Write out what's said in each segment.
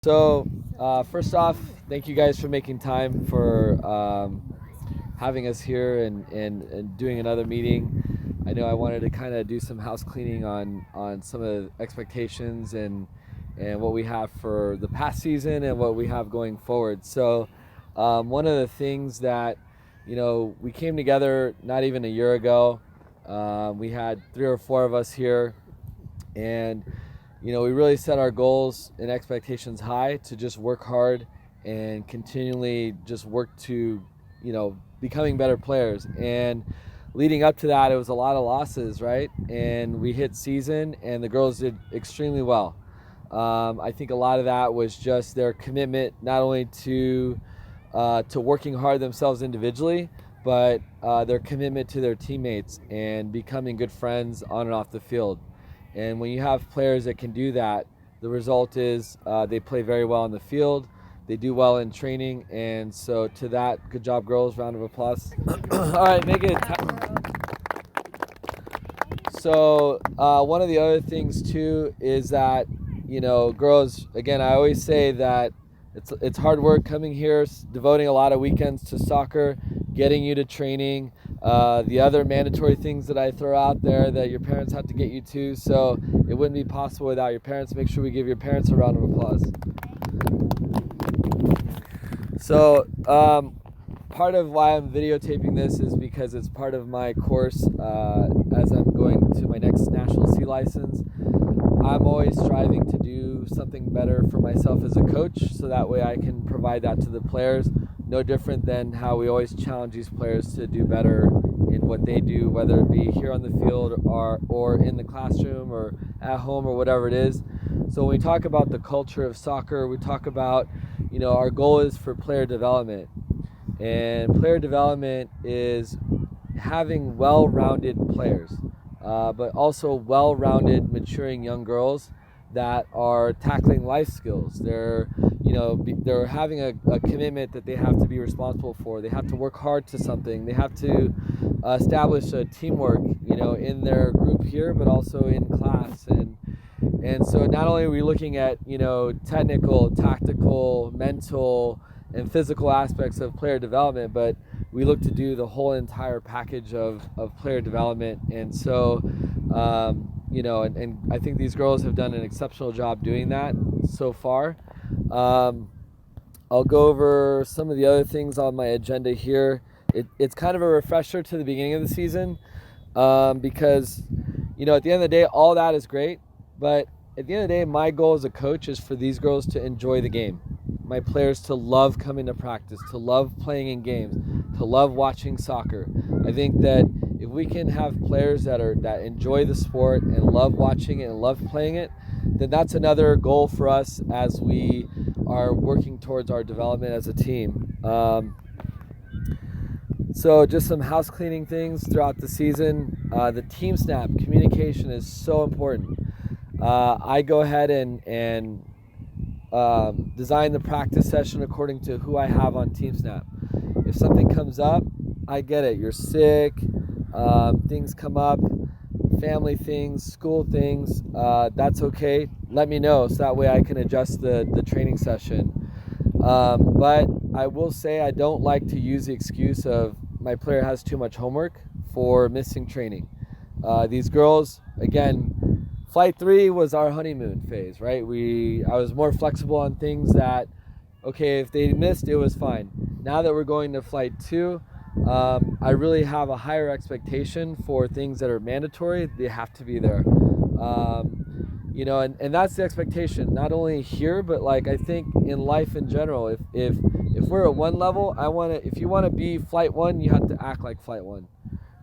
So, first off, thank you guys for making time for having us here and doing another meeting. I know I wanted to kind of do some house cleaning on some of the expectations and what we have for the past season and what we have going forward. So, one of the things that, we came together not even a year ago. We had 3 or 4 of us here, and we really set our goals and expectations high to just work hard and continually just work to, becoming better players. And leading up to that, it was a lot of losses, right? And we hit season, and the girls did extremely well. I think a lot of that was just their commitment, not only to working hard themselves individually, but their commitment to their teammates and becoming good friends on and off the field. And when you have players that can do that, the result is they play very well on the field, they do well in training, and so to that, good job, girls. Round of applause. All right, make it. So one of the other things too is that girls. Again, I always say that it's hard work coming here, devoting a lot of weekends to soccer, getting you to training. The other mandatory things that I throw out there that your parents have to get you to, so it wouldn't be possible without your parents. Make sure we give your parents a round of applause. So part of why I'm videotaping this is because it's part of my course as I'm going to my next National C license. I'm always striving to do something better for myself as a coach, so that way I can provide that to the players. No different than how we always challenge these players to do better in what they do, whether it be here on the field or in the classroom or at home or whatever it is. So when we talk about the culture of soccer, we talk about, our goal is for player development. And player development is having well-rounded players, but also well-rounded, maturing young girls that are tackling life skills. They're having a commitment that they have to be responsible for. They have to work hard to something. They have to establish a teamwork, in their group here, but also in class. And so not only are we looking at, technical, tactical, mental, and physical aspects of player development, but we look to do the whole entire package of player development. And so, and I think these girls have done an exceptional job doing that so far. I'll go over some of the other things on my agenda here. It's kind of a refresher to the beginning of the season because, at the end of the day, all that is great. But at the end of the day, my goal as a coach is for these girls to enjoy the game. My players to love coming to practice, to love playing in games, to love watching soccer. I think that if we can have players that enjoy the sport and love watching it and love playing it, then that's another goal for us as we are working towards our development as a team. So just some house cleaning things throughout the season. The team snap communication is so important. I go ahead and design the practice session according to who I have on Team Snap. If something comes up, I get it. You're sick, things come up, family things, school things, that's okay. Let me know so that way I can adjust the training session. But I will say I don't like to use the excuse of my player has too much homework for missing training. These girls, again, Flight 3 was our honeymoon phase, right? I was more flexible on things that, okay, if they missed, it was fine. Now that we're going to Flight 2, I really have a higher expectation for things that are mandatory. They have to be there. And that's the expectation, not only here, but like I think in life in general. If we're at one level, if you want to be Flight 1, you have to act like Flight 1,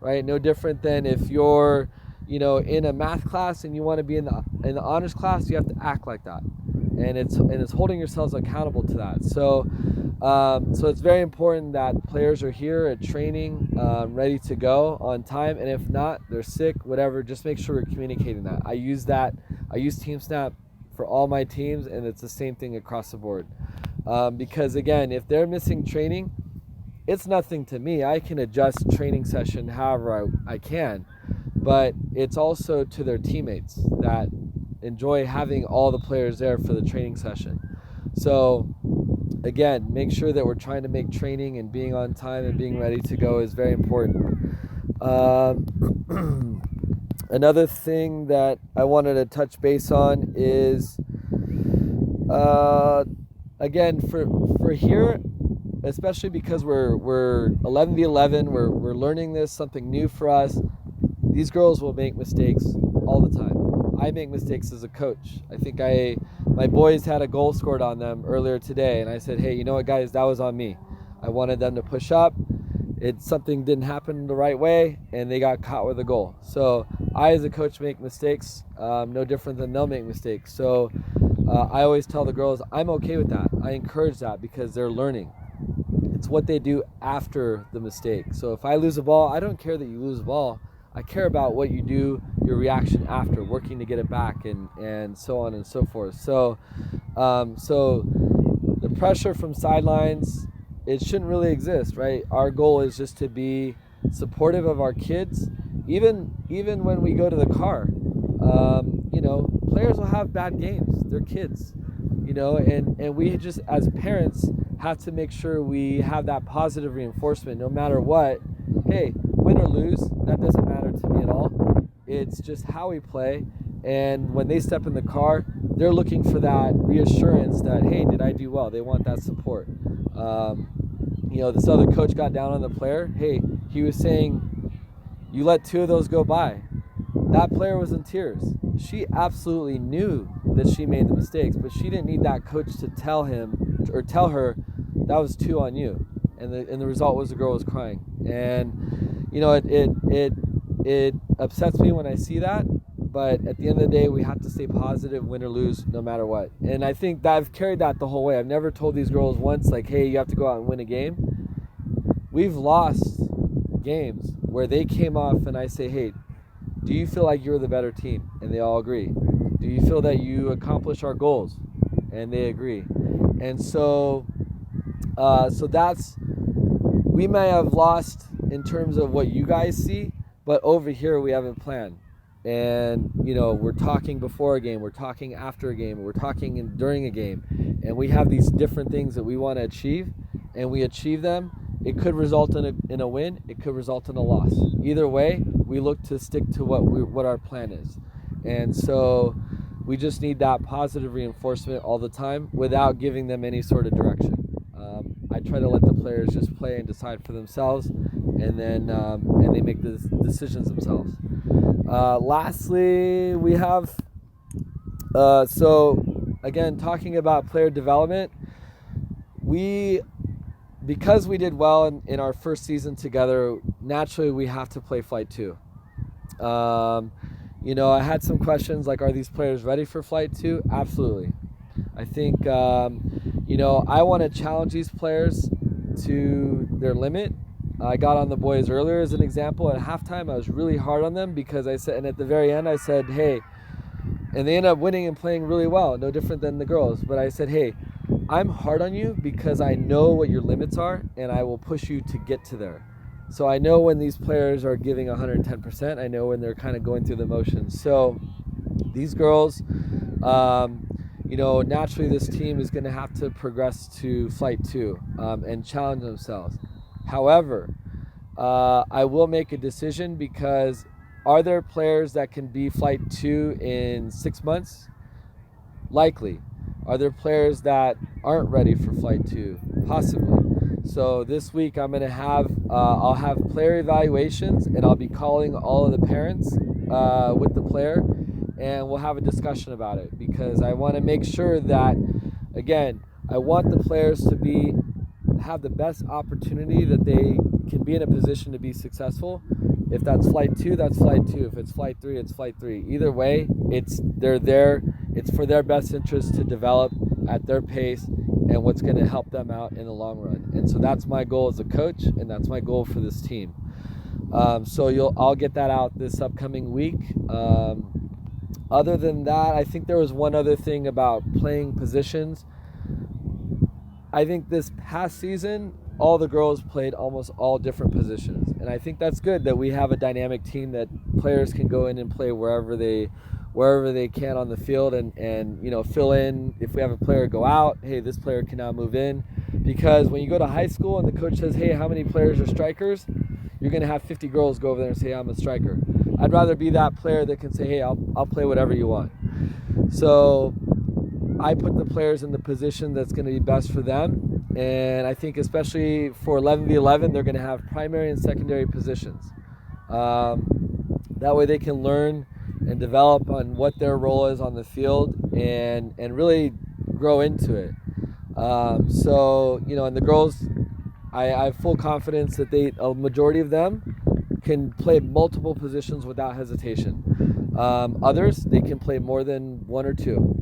right? No different than if you're in a math class and you want to be in the honors class, you have to act like that, and it's holding yourselves accountable to that. So it's very important that players are here at training, ready to go on time, and if not, they're sick, whatever. Just make sure we're communicating that. I use Team Snap for all my teams, and it's the same thing across the board. Because again, if they're missing training, it's nothing to me. I can adjust training session however I can. But it's also to their teammates that enjoy having all the players there for the training session. So again, make sure that we're trying to make training and being on time and being ready to go is very important. Another thing that I wanted to touch base on is, again, for here, especially because we're 11v11, we're learning this, something new for us. These girls will make mistakes all the time. I make mistakes as a coach. I think my boys had a goal scored on them earlier today, and I said, hey, you know what, guys, that was on me. I wanted them to push up. Something didn't happen the right way, and they got caught with a goal. So I, as a coach, make mistakes, no different than they'll make mistakes. So I always tell the girls, I'm okay with that. I encourage that because they're learning. It's what they do after the mistake. So if I lose a ball, I don't care that you lose a ball. I care about what you do, your reaction after, working to get it back, and so on and so forth. So the pressure from sidelines, it shouldn't really exist, right? Our goal is just to be supportive of our kids, even when we go to the car. Players will have bad games. They're kids, and we just, as parents, have to make sure we have that positive reinforcement no matter what. Hey, win or lose, that doesn't matter to me at all. It's just how we play. And when they step in the car, they're looking for that reassurance that, hey, did I do well? They want that support. This other coach got down on the player. Hey, he was saying, you let 2 of those go by. That player was in tears. She absolutely knew that she made the mistakes, but she didn't need that coach to tell him or tell her that was 2 on you. And the result was the girl was crying. And it upsets me when I see that. But at the end of the day, we have to stay positive, win or lose, no matter what. And I think that I've carried that the whole way. I've never told these girls once, like, hey, you have to go out and win a game. We've lost games where they came off and I say, hey, do you feel like you're the better team? And they all agree. Do you feel that you accomplished our goals? And they agree. And so we may have lost in terms of what you guys see, but over here we have a plan. And, we're talking before a game, we're talking after a game, we're talking during a game. And we have these different things that we want to achieve, and we achieve them. It could result in a win, it could result in a loss. Either way, we look to stick to what our plan is. And so we just need that positive reinforcement all the time without giving them any sort of direction. I try to let the players just play and decide for themselves, and then and they make the decisions themselves. Lastly, we have, again, talking about player development, because we did well in our first season together, naturally we have to play Flight 2. I had some questions like, are these players ready for Flight 2? Absolutely. I think, I want to challenge these players to their limit. I got on the boys earlier as an example. At halftime, I was really hard on them because I said, and at the very end, I said, hey, and they ended up winning and playing really well, no different than the girls. But I said, hey, I'm hard on you because I know what your limits are, and I will push you to get to there. So I know when these players are giving 110%. I know when they're kind of going through the motions. So these girls, naturally this team is going to have to progress to Flight 2 and challenge themselves. However, I will make a decision because are there players that can be Flight 2 in 6 months? Likely. Are there players that aren't ready for Flight 2? Possibly. So this week I'm going to have, I'll have player evaluations, and I'll be calling all of the parents with the player, and we'll have a discussion about it because I want to make sure that, again, I want the players to have the best opportunity that they can be in a position to be successful. If that's Flight 2, that's Flight 2. If it's Flight 3, it's Flight 3. Either way, they're there. It's for their best interest to develop at their pace and what's going to help them out in the long run. And so that's my goal as a coach, and that's my goal for this team. I'll get that out this upcoming week. Other than that, I think there was one other thing about playing positions. I think this past season, all the girls played almost all different positions. And I think that's good that we have a dynamic team that players can go in and play wherever they wherever they can on the field, and fill in if we have a player go out. Hey, this player can now move in, because when you go to high school and the coach says, hey, how many players are strikers, you're going to have 50 girls go over there and say, I'm a striker. I'd rather be that player that can say, hey, I'll play whatever you want. So I put the players in the position that's going to be best for them. And I think especially for 11v11, they're going to have primary and secondary positions. That way they can learn and develop on what their role is on the field and really grow into it. And the girls, I have full confidence that a majority of them can play multiple positions without hesitation. Others, they can play more than one or two.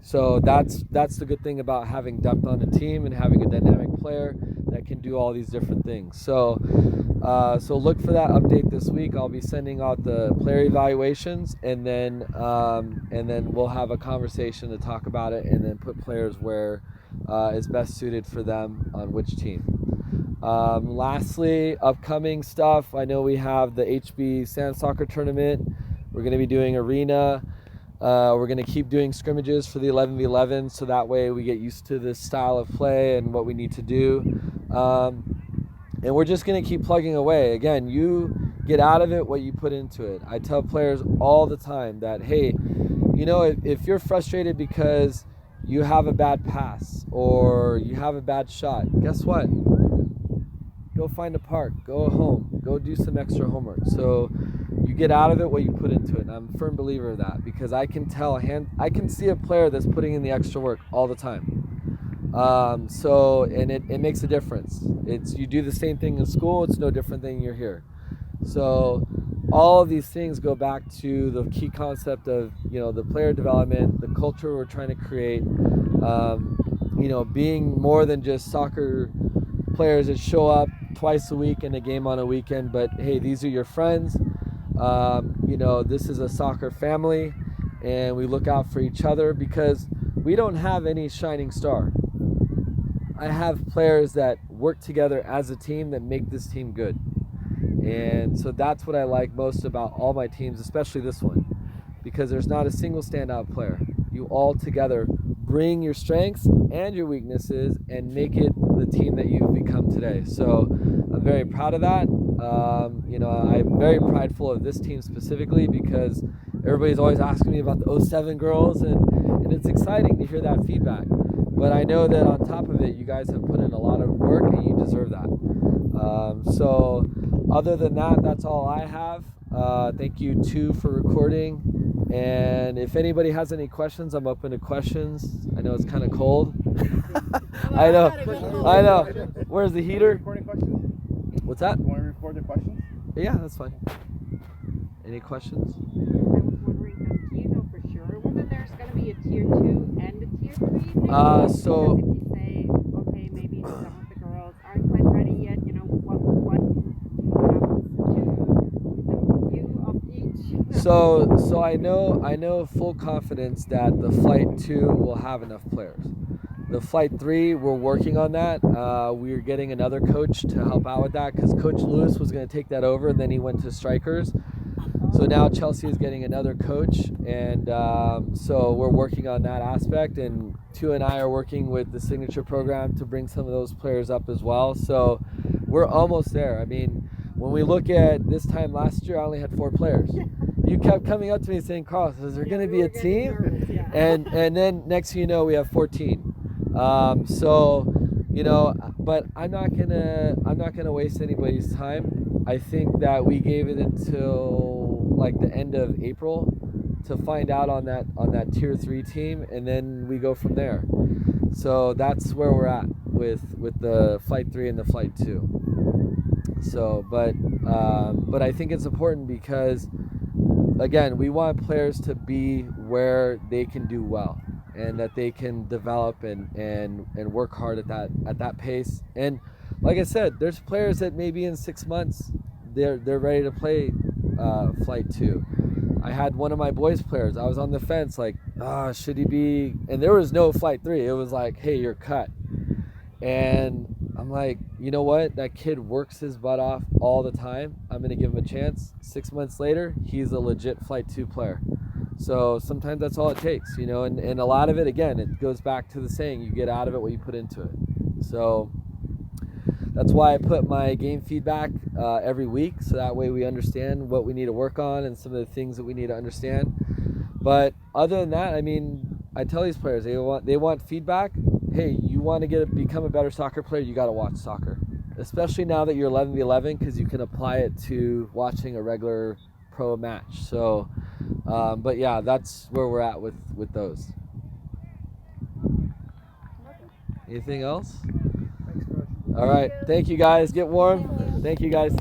So that's the good thing about having depth on a team and having a dynamic player that can do all these different things. So look for that update this week. I'll be sending out the player evaluations, and then we'll have a conversation to talk about it, and then put players where is best suited for them on which team. Lastly, upcoming stuff. I know we have the HB Sand Soccer Tournament. We're going to be doing arena. We're going to keep doing scrimmages for the 11v11, so that way we get used to this style of play and what we need to do. And we're just going to keep plugging away. Again, you get out of it what you put into it. I tell players all the time that, hey, if you're frustrated because you have a bad pass or you have a bad shot, guess what? Go find a park, go home, go do some extra homework. So you get out of it what you put into it. And I'm a firm believer of that, because I can see a player that's putting in the extra work all the time. And it makes a difference. You do the same thing in school, it's no different than you're here. So all of these things go back to the key concept of, the player development, the culture we're trying to create, being more than just soccer players that show up twice a week in a game on a weekend, but hey, these are your friends. This is a soccer family, and we look out for each other, because we don't have any shining star. I have players that work together as a team that make this team good. And so that's what I like most about all my teams, especially this one, because there's not a single standout player. You all together bring your strengths and your weaknesses and make it the team that you've become today. So I'm very proud of that. I'm very prideful of this team specifically, because everybody's always asking me about the 07 girls, and it's exciting to hear that feedback. But I know that on top of it, you guys have put in a lot of work, and you deserve that. So other than that, that's all I have. Thank you, too, for recording. And if anybody has any questions, I'm open to questions. I know it's kind of cold. I know. Where's the heater? What's that? Want to record the questions? Yeah, that's fine. Any questions? I was wondering, do you know for sure whether there's going to be a tier 2 and a tier 3? Because if you say, okay, maybe some of the girls aren't quite ready yet, what happens to the view of each? So I know full confidence that the Flight 2 will have enough players. The Flight 3, we're working on that. We're getting another coach to help out with that, because Coach Lewis was going to take that over, and then he went to strikers. So now Chelsea is getting another coach, and so we're working on that aspect. And Tu and I are working with the signature program to bring some of those players up as well. So we're almost there. I mean, when we look at this time last year, I only had 4 players. You kept coming up to me saying, Carl, is there going to be a team? Nervous, yeah. And then next thing you know, we have 14. But I'm not gonna waste anybody's time. I think that we gave it until like the end of April to find out on that tier 3 team, and then we go from there. So that's where we're at with the Flight 3 and the Flight 2. So, but I think it's important, because again, we want players to be where they can do well, and that they can develop and work hard at that pace. And like I said, there's players that maybe in 6 months they're ready to play Flight 2. I had one of my boys players, I was on the fence like, should he be, and there was no Flight 3. It was like, hey, you're cut. And I'm like, you know what? That kid works his butt off all the time. I'm going to give him a chance. 6 months later, he's a legit Flight 2 player. So sometimes that's all it takes, you know, and a lot of it, again, it goes back to the saying, you get out of it what you put into it. So that's why I put my game feedback every week, so that way we understand what we need to work on and some of the things that we need to understand. But other than that, I mean, I tell these players, they want feedback. Hey, you want to become a better soccer player, you got to watch soccer, especially now that you're 11v11, because you can apply it to watching a regular pro match. So, but yeah, that's where we're at with those. Anything else? All right. Thank you guys. Get warm. Thank you guys.